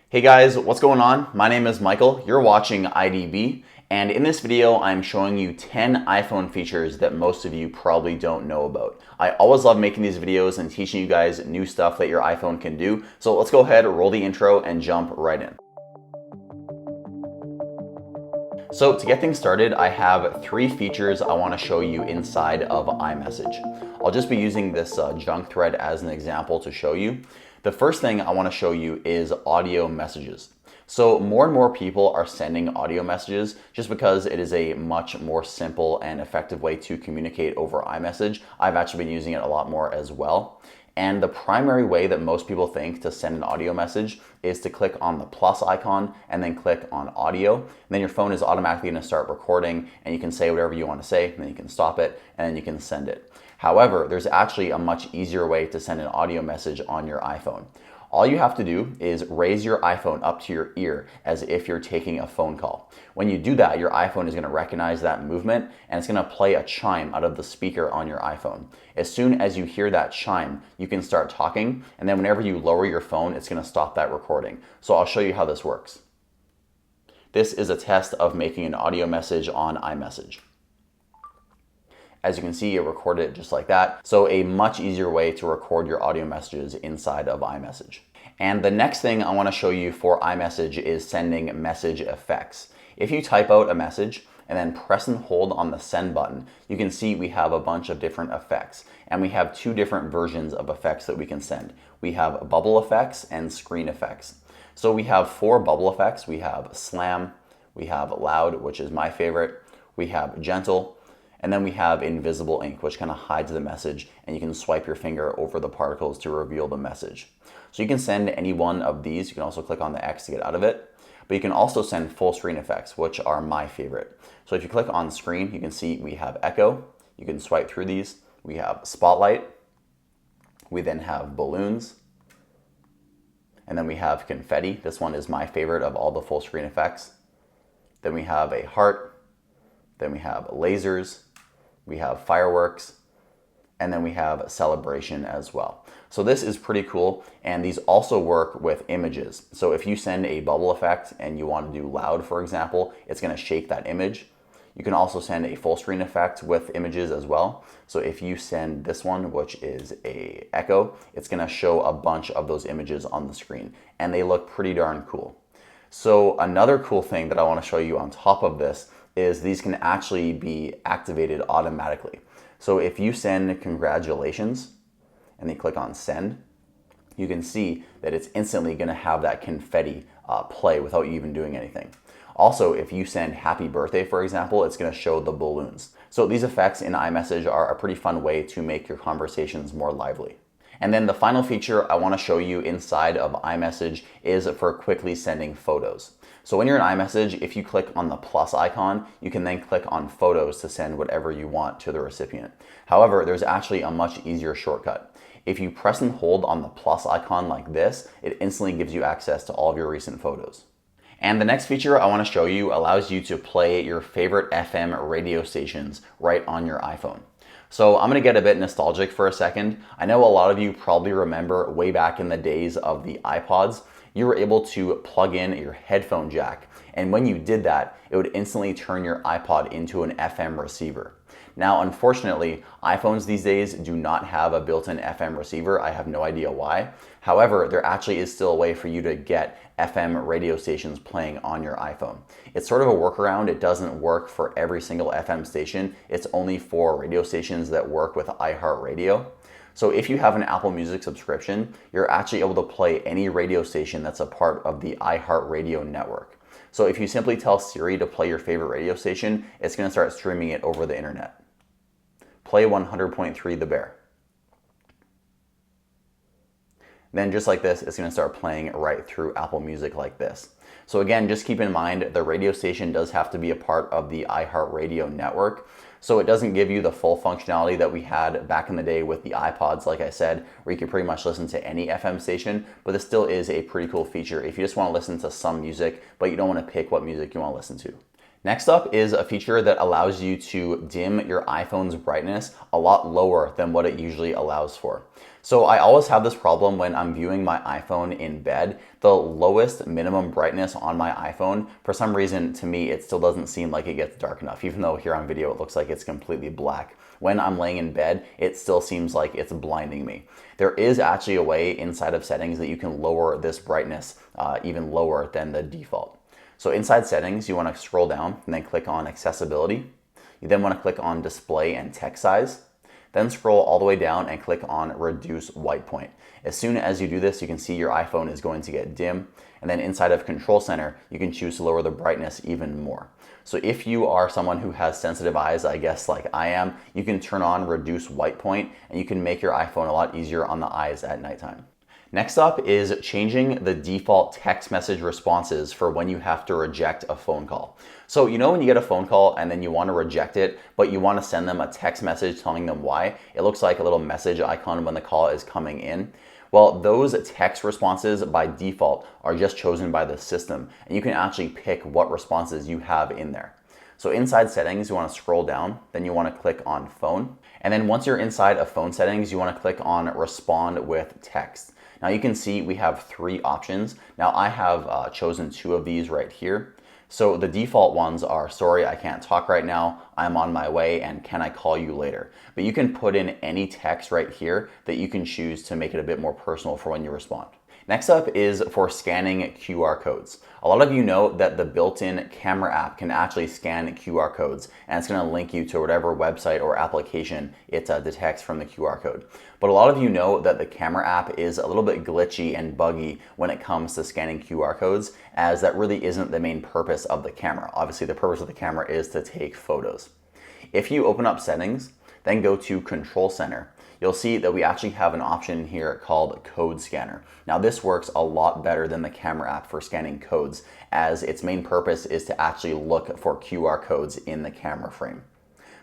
Hey guys, what's going on? My name is Michael, you're watching IDB, and in this video I'm showing you 10 iPhone features that most of you probably don't know about. I always love making these videos and teaching you guys new stuff that your iPhone can do, so let's go ahead, roll the intro, and jump right in. So to get things started, I have 3 features I want to show you inside of iMessage. I'll just be using this junk thread as an example to show you. The first thing I want to show you is audio messages. So more and more people are sending audio messages just because it is a much more simple and effective way to communicate over iMessage. I've actually been using it a lot more as well. And the primary way that most people think to send an audio message is to click on the plus icon and then click on audio. And then your phone is automatically going to start recording and you can say whatever you want to say, and then you can stop it and then you can send it. However, there's actually a much easier way to send an audio message on your iPhone. All you have to do is raise your iPhone up to your ear as if you're taking a phone call. When you do that, your iPhone is going to recognize that movement and it's going to play a chime out of the speaker on your iPhone. As soon as you hear that chime, you can start talking, and then whenever you lower your phone, it's going to stop that recording. So I'll show you how this works. This is a test of making an audio message on iMessage. As you can see, it recorded it just like that. So a much easier way to record your audio messages inside of iMessage. And the next thing I want to show you for iMessage is sending message effects. If you type out a message and then press and hold on the send button, you can see we have a bunch of different effects. And we have 2 different versions of effects that we can send. We have bubble effects and screen effects. So we have 4 bubble effects. We have slam, we have loud, which is my favorite, we have gentle, and then we have invisible ink, which kind of hides the message, and you can swipe your finger over the particles to reveal the message. So you can send any one of these. You can also click on the X to get out of it. But you can also send full screen effects, which are my favorite. So if you click on screen, you can see we have echo. You can swipe through these. We have spotlight. We then have balloons. And then we have confetti. This one is my favorite of all the full screen effects. Then we have a heart. Then we have lasers. We have fireworks, and then we have celebration as well. So this is pretty cool, and these also work with images. So if you send a bubble effect and you want to do loud, for example, it's going to shake that image. You can also send a full screen effect with images as well. So if you send this one, which is a echo, it's going to show a bunch of those images on the screen, and they look pretty darn cool. So another cool thing that I want to show you on top of this is these can actually be activated automatically. So if you send congratulations and then click on send, you can see that it's instantly going to have that confetti play without you even doing anything. Also, if you send happy birthday, for example, it's going to show the balloons. So these effects in iMessage are a pretty fun way to make your conversations more lively. And then the final feature I want to show you inside of iMessage is for quickly sending photos. So when you're in iMessage, if you click on the plus icon, you can then click on photos to send whatever you want to the recipient. However, there's actually a much easier shortcut. If you press and hold on the plus icon like this, it instantly gives you access to all of your recent photos. And the next feature I want to show you allows you to play your favorite FM radio stations right on your iPhone. So I'm going to get a bit nostalgic for a second. I know a lot of you probably remember way back in the days of the iPods, you were able to plug in your headphone jack. And when you did that, it would instantly turn your iPod into an FM receiver. Now, unfortunately, iPhones these days do not have a built-in FM receiver. I have no idea why. However, there actually is still a way for you to get FM radio stations playing on your iPhone. It's sort of a workaround. It doesn't work for every single FM station. It's only for radio stations that work with iHeartRadio. So if you have an Apple Music subscription, you're actually able to play any radio station that's a part of the iHeartRadio network. So if you simply tell Siri to play your favorite radio station, it's going to start streaming it over the internet. Play 100.3 The Bear. Then just like this, it's going to start playing right through Apple Music like this. So again, just keep in mind the radio station does have to be a part of the iHeartRadio network. So it doesn't give you the full functionality that we had back in the day with the iPods, like I said, where you could pretty much listen to any FM station, but this still is a pretty cool feature if you just want to listen to some music, but you don't want to pick what music you want to listen to. Next up is a feature that allows you to dim your iPhone's brightness a lot lower than what it usually allows for. So I always have this problem when I'm viewing my iPhone in bed. The lowest minimum brightness on my iPhone, for some reason to me, it still doesn't seem like it gets dark enough, even though here on video it looks like it's completely black. When I'm laying in bed, it still seems like it's blinding me. There is actually a way inside of settings that you can lower this brightness even lower than the default. So inside settings, you want to scroll down and then click on accessibility. You then want to click on display and text size. Then scroll all the way down and click on reduce white point. As soon as you do this, you can see your iPhone is going to get dim. And then inside of control center, you can choose to lower the brightness even more. So if you are someone who has sensitive eyes, I guess like I am, you can turn on reduce white point and you can make your iPhone a lot easier on the eyes at nighttime. Next up is changing the default text message responses for when you have to reject a phone call. So you know when you get a phone call and then you want to reject it, but you want to send them a text message telling them why? It looks like a little message icon when the call is coming in. Well, those text responses by default are just chosen by the system, and you can actually pick what responses you have in there. So inside settings, you want to scroll down, then you want to click on phone. And then once you're inside of phone settings, you want to click on respond with text. Now you can see we have 3 options. Now I have chosen 2 of these right here. So the default ones are sorry, I can't talk right now, I'm on my way, and can I call you later? But you can put in any text right here that you can choose to make it a bit more personal for when you respond. Next up is for scanning QR codes. A lot of you know that the built-in camera app can actually scan QR codes, and it's going to link you to whatever website or application it detects from the QR code. But a lot of you know that the camera app is a little bit glitchy and buggy when it comes to scanning QR codes, as that really isn't the main purpose of the camera. Obviously, the purpose of the camera is to take photos. If you open up settings, then go to control center, you'll see that we actually have an option here called code scanner. Now this works a lot better than the camera app for scanning codes, as its main purpose is to actually look for QR codes in the camera frame.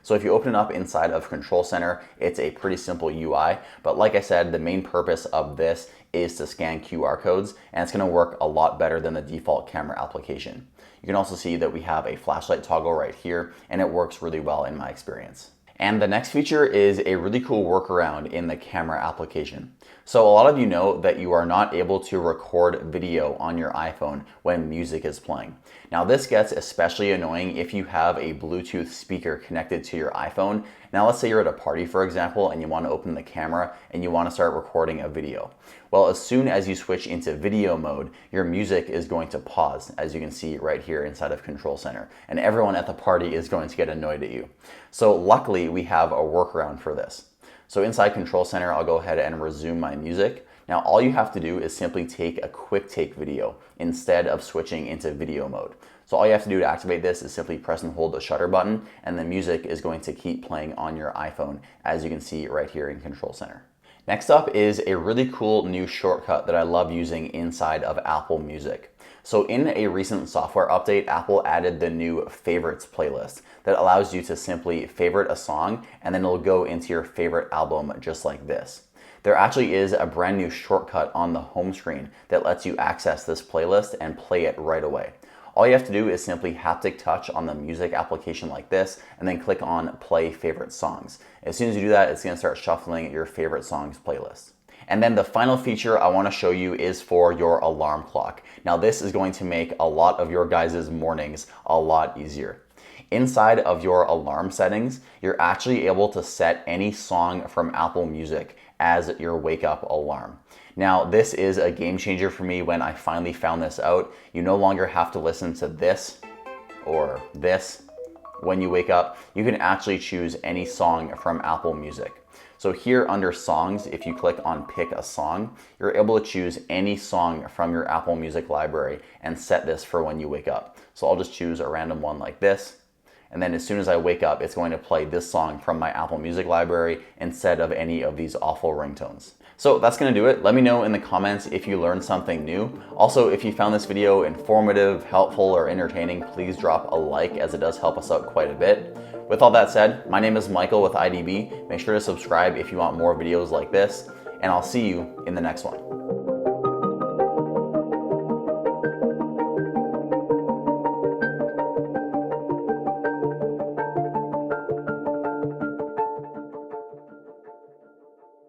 So if you open it up inside of Control Center, it's a pretty simple UI, but like I said, the main purpose of this is to scan QR codes, and it's gonna work a lot better than the default camera application. You can also see that we have a flashlight toggle right here, and it works really well in my experience. And the next feature is a really cool workaround in the camera application. So a lot of you know that you are not able to record video on your iPhone when music is playing. Now this gets especially annoying if you have a Bluetooth speaker connected to your iPhone. Now let's say you're at a party, for example, and you want to open the camera and you want to start recording a video. Well, as soon as you switch into video mode, your music is going to pause, as you can see right here inside of Control Center, and everyone at the party is going to get annoyed at you. So luckily, we have a workaround for this. So inside Control Center, I'll go ahead and resume my music. Now all you have to do is simply take a quick take video instead of switching into video mode. So all you have to do to activate this is simply press and hold the shutter button, and the music is going to keep playing on your iPhone, as you can see right here in Control Center. Next up is a really cool new shortcut that I love using inside of Apple Music. So in a recent software update, Apple added the new favorites playlist that allows you to simply favorite a song, and then it'll go into your favorite album just like this. There actually is a brand new shortcut on the home screen that lets you access this playlist and play it right away. All you have to do is simply haptic touch on the music application like this, and then click on play favorite songs. As soon as you do that, it's going to start shuffling your favorite songs playlist. And then the final feature I want to show you is for your alarm clock. Now this is going to make a lot of your guys' mornings a lot easier. Inside of your alarm settings, you're actually able to set any song from Apple Music as your wake up alarm. Now this is a game changer for me when I finally found this out. You no longer have to listen to this or this when you wake up. You can actually choose any song from Apple Music. So here under songs, if you click on pick a song, you're able to choose any song from your Apple Music library and set this for when you wake up. So I'll just choose a random one like this. And then as soon as I wake up, it's going to play this song from my Apple Music library instead of any of these awful ringtones. So that's gonna do it. Let me know in the comments if you learned something new. Also, if you found this video informative, helpful, or entertaining, please drop a like, as it does help us out quite a bit. With all that said, my name is Michael with IDB. Make sure to subscribe if you want more videos like this, and I'll see you in the next one.